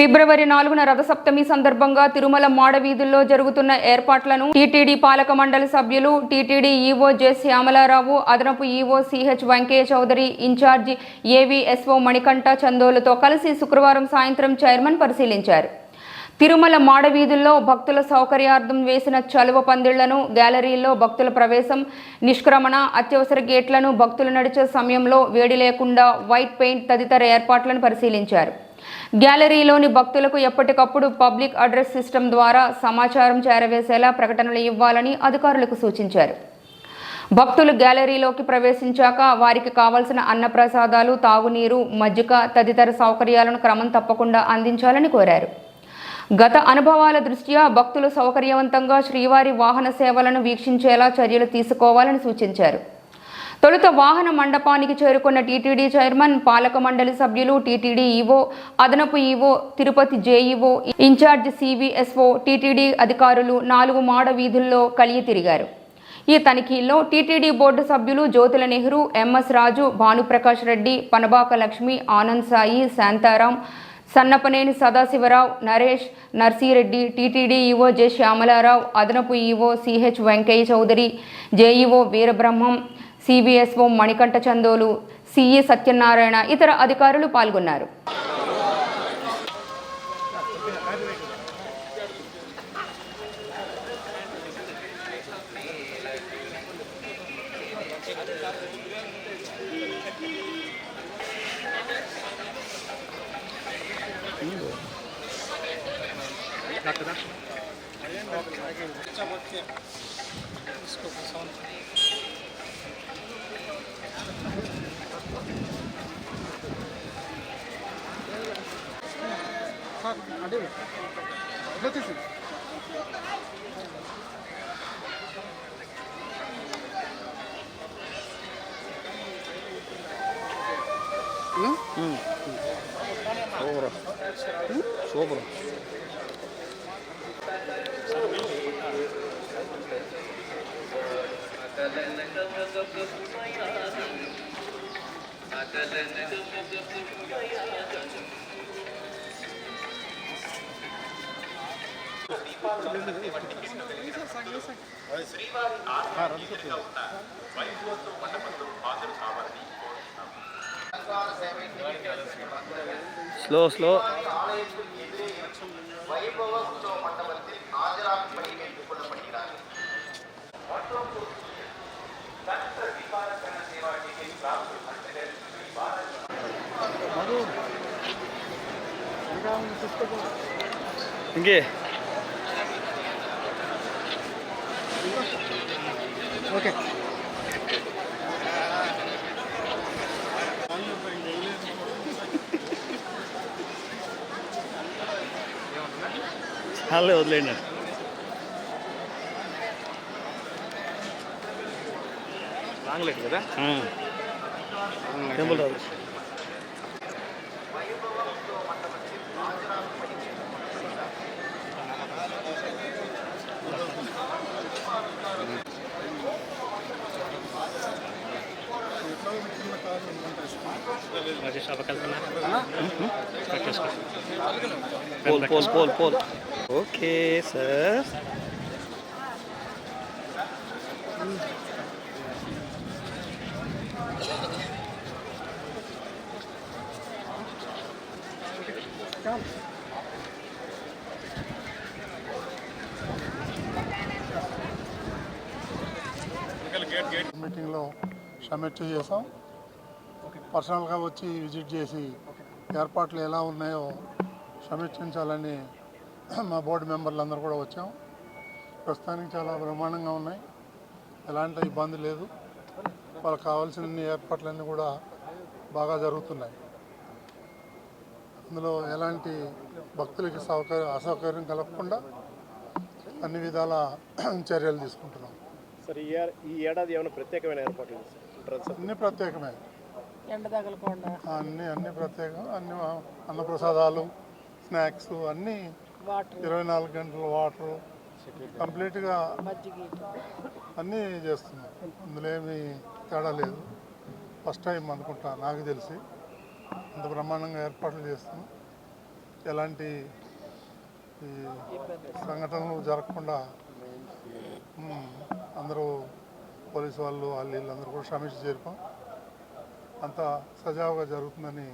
ఫిబ్రవరి 4న రథసప్తమి సందర్భంగా తిరుమల మాడవీధుల్లో జరుగుతున్న ఏర్పాట్లను టీటీడీ పాలక మండలి సభ్యులు, టీటీడీ ఈవో జె శ్యామలారావు, అదనపు EO CH Venkaiah Chowdary, in charge AVSO Manikanta చందోలుతో కలిసి శుక్రవారం సాయంత్రం చైర్మన్ పరిశీలించారు. తిరుమల మాడవీధుల్లో భక్తుల సౌకర్యార్థం వేసిన చలువ పందిళ్లను, గ్యాలరీల్లో భక్తుల ప్రవేశం, నిష్క్రమణ, అత్యవసర గేట్లను, భక్తులు నడిచే సమయంలో వేడి లేకుండా వైట్ పెయింట్ తదితర ఏర్పాట్లను పరిశీలించారు. గ్యాలరీలోని భక్తులకు ఎప్పటికప్పుడు పబ్లిక్ అడ్రస్ సిస్టమ్ ద్వారా సమాచారం చేరవేసేలా ప్రకటనలు ఇవ్వాలని అధికారులకు సూచించారు. భక్తులు గ్యాలరీలోకి ప్రవేశించాక వారికి కావలసిన అన్నప్రసాదాలు, తాగునీరు, మజ్జిగ తదితర సౌకర్యాలను క్రమం తప్పకుండా అందించాలని కోరారు. గత అనుభవాల దృష్ట్యా భక్తులు సౌకర్యవంతంగా శ్రీవారి వాహన సేవలను వీక్షించేలా చర్యలు తీసుకోవాలని సూచించారు. తొలుత వాహన మండపానికి చేరుకున్న టీటీడీ చైర్మన్, పాలక మండలి సభ్యులు, టీటీడీ ఈవో, అదనపు EO, Tirupati JEO, in charge CVSO, TTD అధికారులు 4 మాడ వీధుల్లో కలిగి తిరిగారు. ఈ తనిఖీల్లో టీటీడీ బోర్డు సభ్యులు Jyothula Nehru, MS Raju, Bhanuprakash Reddy, Panabaka Lakshmi, Anand Sai, Shantaram, Sannapaneni Sadasiva Rao, Naresh, Narsi Reddy, TTD EO J Shyamala Rao, అదనపు EO CH Venkaiah Chowdary, JEO Veerabrahmam, CVSO Manikanta Chandolu, CE Satyanarayana ఇతర అధికారులు పాల్గొన్నారు. Sobra. శ్రీవారి ఆరాధనగా ఉన్న వైభవంతో మండపంలో హాజరు కావాలని స్లో వైభవంతో మండపத்தில் ஆஜராகும்படி கேட்டுக்கொள்ளப்படுகிறார். மற்றும் தற்ற விபாரகண சேவாட்டியை பிராப்தி மண்டல ఇంకే ఓకే చాలే వదిలేండి. లాంగ్లెట్ కదా టెంపుల్ రాదు. పోల్ ఓకే సార్. మీటింగ్లో సమీక్ష చేసాం. పర్సనల్గా వచ్చి విజిట్ చేసి ఏర్పాట్లు ఎలా ఉన్నాయో సమీక్షించాలని మా బోర్డు మెంబర్లు అందరూ కూడా వచ్చాం. ప్రస్తుతానికి చాలా బ్రహ్మాండంగా ఉన్నాయి, ఎలాంటి ఇబ్బంది లేదు. వాళ్ళకి కావాల్సిన ఏర్పాట్లన్నీ కూడా బాగా జరుగుతున్నాయి. అందులో ఎలాంటి భక్తులకి అసౌకర్యం కలగకుండా అన్ని విధాల చర్యలు తీసుకుంటున్నాం. సార్ ఈ ఏడాది ఏమైనా ప్రత్యేకమైన ఏర్పాట్లు? అన్ని ప్రత్యేకమే, అన్ని ప్రత్యేకం. అన్ని అన్నప్రసాదాలు, స్నాక్స్ అన్నీ 24 గంటలు, వాటరు కంప్లీట్గా అన్నీ చేస్తున్నాం. అందులో ఏమీ తేడా లేదు. ఫస్ట్ టైం అనుకుంటా నాకు తెలిసి అంత బ్రహ్మాండంగా ఏర్పాట్లు చేస్తున్నాం. ఎలాంటి ఈ సంఘటనలు జరగకుండా అందరూ పోలీసు వాళ్ళు వీళ్ళందరూ కూడా శ్రమించి చేరుకోం అంత సజావుగా జరుగుతుందని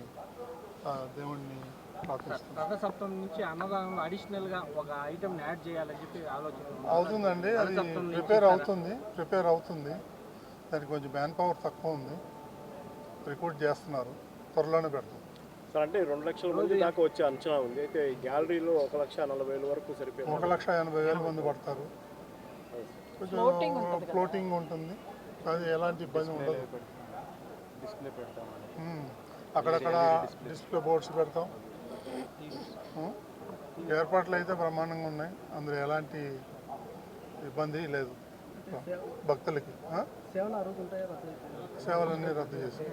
దేవుణ్ణి ప్రార్థిస్తున్నాం. రథసప్తమి నుంచి అన్నదానంలో అడిషనల్గా ఒక ఐటమ్ యాడ్ చేయాలని చెప్పి ఆలోచన అవుతుందండి. అది ప్రిపేర్ అవుతుంది. దానికి కొంచెం మ్యాన్ పవర్ తక్కువ ఉంది. రిక్రూట్ చేస్తున్నారు, త్వరలోనే పెడతాం. సార్ అంటే 2 లక్షల మంది దాకా వచ్చే అంచనా ఉంది. అయితే ఈ గ్యాలరీలో 1,40,000 వరకు సరిపోయింది. 1,80,000 మంది పడతారు. కొంచెం ఫ్లోటింగ్ ఉంటుంది, అది ఎలాంటి ఇబ్బంది ఉండదు. డిస్ప్లే పెడతాం, అక్కడక్కడ డిస్ప్లే బోర్డ్స్ పెడతాం. ఏర్పాట్లు అయితే బ్రహ్మాండంగా ఉన్నాయి, అందులో ఎలాంటి ఇబ్బంది లేదు. భక్తులకి సేవలన్నీ రద్దు చేసి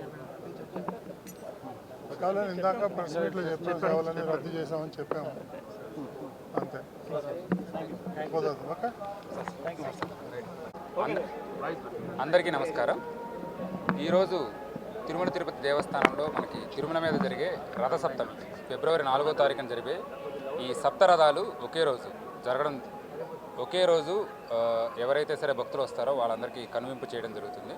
సేవలను ఇందాక ప్రెస్ మీట్లో చెప్పాం, సేవలన్నీ రద్దు చేసామని చెప్పాము, అంతే. కుదరదు. ఓకే, అందరికీ నమస్కారం. ఈరోజు తిరుమల తిరుపతి దేవస్థానంలో మనకి తిరుమల మీద జరిగే రథసప్తమి ఫిబ్రవరి 4వ తారీఖున జరిగే ఈ సప్తరథాలు ఒకే రోజు ఎవరైతే సరే భక్తులు వస్తారో వాళ్ళందరికీ కనువింపు చేయడం జరుగుతుంది.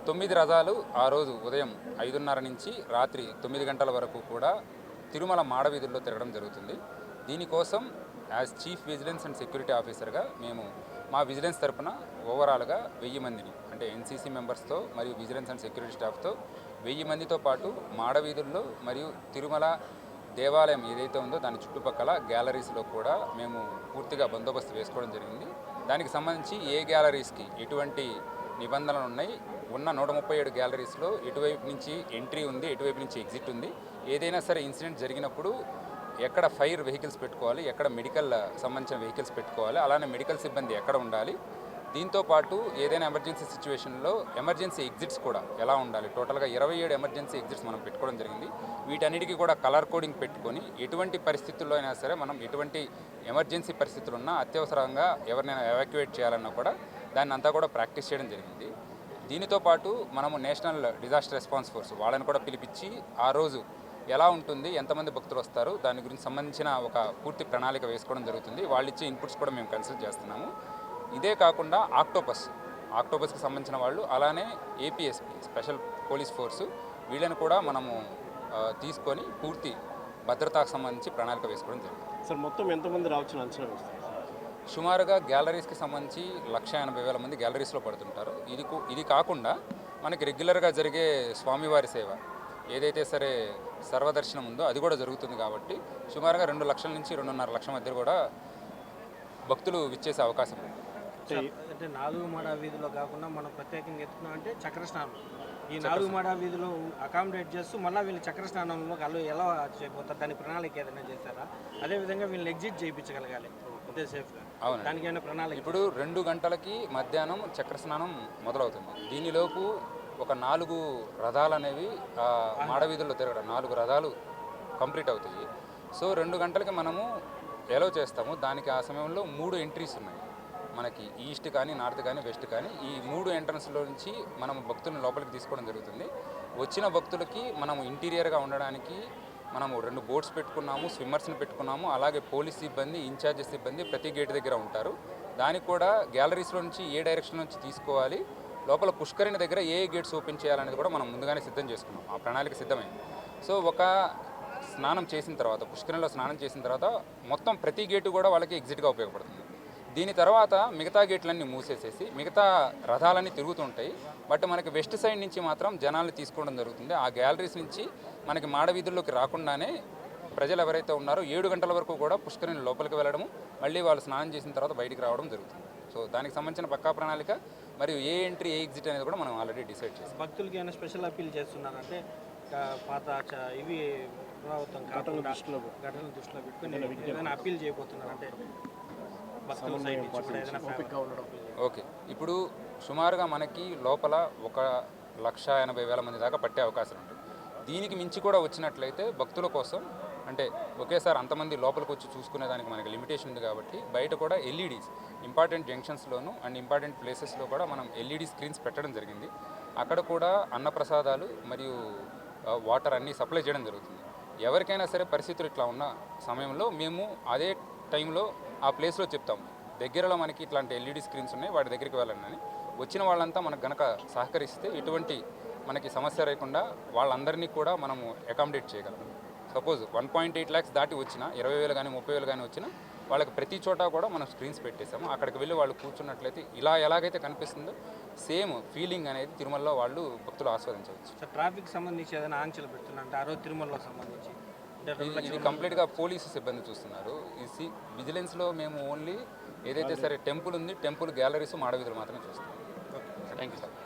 9 రథాలు ఆ రోజు ఉదయం 5:30 నుంచి రాత్రి 9 గంటల వరకు కూడా తిరుమల మాడవీధుల్లో తిరగడం జరుగుతుంది. దీనికోసం as chief vigilance and security ఆఫీసర్గా మేము మా విజిలెన్స్ తరపున ఓవరాల్గా 1000 మందిని అంటే ఎన్సీసీ మెంబర్స్తో మరియు విజిలెన్స్ అండ్ సెక్యూరిటీ స్టాఫ్తో 1000 మందితో పాటు మాడవీధుల్లో మరియు తిరుమల దేవాలయం ఏదైతే ఉందో దాని చుట్టుపక్కల గ్యాలరీస్లో కూడా మేము పూర్తిగా బందోబస్తు వేసుకోవడం జరిగింది. దానికి సంబంధించి ఏ గ్యాలరీస్కి ఎటువంటి నిబంధనలు ఉన్నాయి, ఉన్న 137 గ్యాలరీస్లో ఎటువైపు నుంచి ఎంట్రీ ఉంది, ఎటువైపు నుంచి ఎగ్జిట్ ఉంది, ఏదైనా సరే ఇన్సిడెంట్ జరిగినప్పుడు ఎక్కడ ఫైర్ వెహికల్స్ పెట్టుకోవాలి, ఎక్కడ మెడికల్ సంబంధించిన వెహికల్స్ పెట్టుకోవాలి, అలానే మెడికల్ సిబ్బంది ఎక్కడ ఉండాలి, దీంతోపాటు ఏదైనా ఎమర్జెన్సీ సిచ్యువేషన్లో ఎమర్జెన్సీ ఎగ్జిట్స్ కూడా ఎలా ఉండాలి, టోటల్గా 27 ఎమర్జెన్సీ ఎగ్జిట్స్ మనం పెట్టుకోవడం జరిగింది. వీటన్నిటికీ కూడా కలర్ కోడింగ్ పెట్టుకొని ఎటువంటి పరిస్థితుల్లో అయినా సరే మనం ఎటువంటి ఎమర్జెన్సీ పరిస్థితులు ఉన్నా అత్యవసరంగా ఎవరినైనా ఎవాక్యువేట్ చేయాలన్నా కూడా దాన్ని అంతా కూడా ప్రాక్టీస్ చేయడం జరిగింది. దీనితో పాటు మనము నేషనల్ డిజాస్టర్ రెస్పాన్స్ ఫోర్స్ వాళ్ళని కూడా పిలిపించి ఆ రోజు ఎలా ఉంటుంది, ఎంతమంది భక్తులు వస్తారు, దాని గురించి సంబంధించిన ఒక పూర్తి ప్రణాళిక వేసుకోవడం జరుగుతుంది. వాళ్ళు ఇచ్చే ఇన్పుట్స్ కూడా మేము కన్సిడర్ చేస్తున్నాము. ఇదే కాకుండా ఆక్టోపస్కి సంబంధించిన వాళ్ళు, అలానే ఏపీఎస్పీ స్పెషల్ పోలీస్ ఫోర్సు వీళ్ళని కూడా మనము తీసుకొని పూర్తి భద్రతాకు సంబంధించి ప్రణాళిక వేసుకోవడం జరిగింది. సార్ మొత్తం ఎంతమంది రావచ్చు అంచనా వేస్తారు? సుమారుగా గ్యాలరీస్కి సంబంధించి 1,80,000 మంది గ్యాలరీస్లో పడుతుంటారు. ఇది కాకుండా మనకి రెగ్యులర్గా జరిగే స్వామివారి సేవ ఏదైతే సరే సర్వదర్శనం ఉందో అది కూడా జరుగుతుంది. కాబట్టి సుమారుగా 2 లక్షల నుంచి 2.5 లక్షల మధ్య కూడా భక్తులు విచ్చేసే అవకాశం ఉంది. అంటే 4 మాడ వీధిలో కాకుండా మనం ప్రత్యేకంగా ఎత్తుకున్నాం అంటే చక్రస్నానం. ఈ 4 మాడ వీధిలో అకామిడేట్ చేస్తూ మళ్ళీ వీళ్ళు చక్రస్నానంలో వాళ్ళు ఎలా చేయబోతారు, దాని ప్రణాళిక ఏదైనా చేస్తారా? అదేవిధంగా వీళ్ళని ఎగ్జిట్ చేయించగలగాలి అంతే సేఫ్గా. అవును, దానికైనా ప్రణాళిక. ఇప్పుడు 2 గంటలకి మధ్యాహ్నం చక్రస్నానం మొదలవుతుంది. దీనిలోపు ఒక 4 రథాలు అనేవి మాడవీధుల్లో తిరగడం 4 రథాలు కంప్లీట్ అవుతాయి. సో 2 గంటలకి మనము ఎలో చేస్తాము. దానికి ఆ సమయంలో 3 ఎంట్రీస్ ఉన్నాయి మనకి, ఈస్ట్ కానీ, నార్త్ కానీ, వెస్ట్ కానీ. ఈ 3 ఎంట్రన్స్లో నుంచి మనం భక్తులను లోపలికి తీసుకోవడం జరుగుతుంది. వచ్చిన భక్తులకి మనము ఇంటీరియర్గా ఉండడానికి మనము 2 బోట్స్ పెట్టుకున్నాము, స్విమ్మర్స్ని పెట్టుకున్నాము, అలాగే పోలీస్ సిబ్బంది, ఇన్ఛార్జ్ సిబ్బంది ప్రతి గేట్ దగ్గర ఉంటారు. దానికి కూడా గ్యాలరీస్లో నుంచి ఏ డైరెక్షన్ నుంచి తీసుకోవాలి, లోపల పుష్కరిణి దగ్గర ఏ గేట్స్ ఓపెన్ చేయాలనేది కూడా మనం ముందుగానే సిద్ధం చేసుకున్నాం. ఆ ప్రణాళిక సిద్ధమైంది. సో ఒక స్నానం చేసిన తర్వాత, పుష్కరిణిలో స్నానం చేసిన తర్వాత మొత్తం ప్రతి గేటు కూడా వాళ్ళకి ఎగ్జిట్గా ఉపయోగపడుతుంది. దీని తర్వాత మిగతా గేట్లన్నీ మూసేసేసి మిగతా రథాలన్నీ తిరుగుతుంటాయి. బట్ మనకి వెస్ట్ సైడ్ నుంచి మాత్రం జనాల్ని తీసుకోవడం జరుగుతుంది. ఆ గ్యాలరీస్ నుంచి మనకి మాడవీధుల్లోకి రాకుండానే ప్రజలు ఎవరైతే ఉన్నారో 7 గంటల వరకు కూడా పుష్కరిణి లోపలికి వెళ్ళడము, మళ్ళీ వాళ్ళు స్నానం చేసిన తర్వాత బయటికి రావడం జరుగుతుంది. సో దానికి సంబంధించిన పక్కా ప్రణాళిక మరియు ఏ ఎంట్రీ ఏ ఎగ్జిట్ అనేది కూడా మనం ఆల్రెడీ డిసైడ్ చేస్తాం. భక్తులకి ఏమైనా స్పెషల్ అప్పీల్ చేస్తున్నారంటే పాత ఇవి పునరావృతం ఘటనలు దృష్టిలో పెట్టుకుని ఏదైనా అప్పీల్ చేయబోతున్నారు అంటే భక్తుల సైడ్ నుంచి కూడా ఏదైనా ఓకే, ఇప్పుడు సుమారుగా మనకి లోపల 1,80,000 మంది దాకా పట్టే అవకాశం ఉంది. దీనికి మించి కూడా వచ్చినట్లయితే భక్తుల కోసం అంటే ఒకేసారి అంతమంది లోపలికి వచ్చి చూసుకునే దానికి మనకి లిమిటేషన్ ఉంది. కాబట్టి బయట కూడా ఎల్ఈడీస్ ఇంపార్టెంట్ జంక్షన్స్లోను అండ్ ఇంపార్టెంట్ ప్లేసెస్లో కూడా మనం ఎల్ఈడీ స్క్రీన్స్ పెట్టడం జరిగింది. అక్కడ కూడా అన్నప్రసాదాలు మరియు వాటర్ అన్నీ సప్లై చేయడం జరుగుతుంది. ఎవరికైనా సరే పరిస్థితులు ఇట్లా ఉన్న సమయంలో మేము అదే టైంలో ఆ ప్లేస్లో చెప్తాం, దగ్గరలో మనకి ఇట్లాంటి ఎల్ఈడి స్క్రీన్స్ ఉన్నాయి, వాటి దగ్గరికి వెళ్ళండి అని. వచ్చిన వాళ్ళంతా మనకు గనక సహకరిస్తే ఎటువంటి మనకి సమస్య లేకుండా వాళ్ళందరినీ కూడా మనము అకామిడేట్ చేయగలం. సపోజ్ 1.8 lakhs దాటి వచ్చినా 20,000 కానీ 30,000 కానీ వచ్చినా వాళ్ళకి ప్రతి చోట కూడా మనం స్క్రీన్స్ పెట్టేసాము. అక్కడికి వెళ్ళి వాళ్ళు కూర్చున్నట్లయితే ఇలా ఎలాగైతే కనిపిస్తుందో సేమ్ ఫీలింగ్ అనేది తిరుమలలో వాళ్ళు భక్తులు ఆస్వాదించవచ్చు. సార్ ట్రాఫిక్ సంబంధించి ఏదైనా ఆంక్షలు పెడుతున్నారంటే ఆ రోజు తిరుమలలో సంబంధించి ఇది కంప్లీట్గా పోలీసు సిబ్బంది చూస్తున్నారు. ఈ విజిలెన్స్లో మేము ఓన్లీ ఏదైతే సరే టెంపుల్ ఉంది, టెంపుల్ గ్యాలరీస్ మాడవీధులు మాత్రమే చూస్తున్నాం. Thank you sir.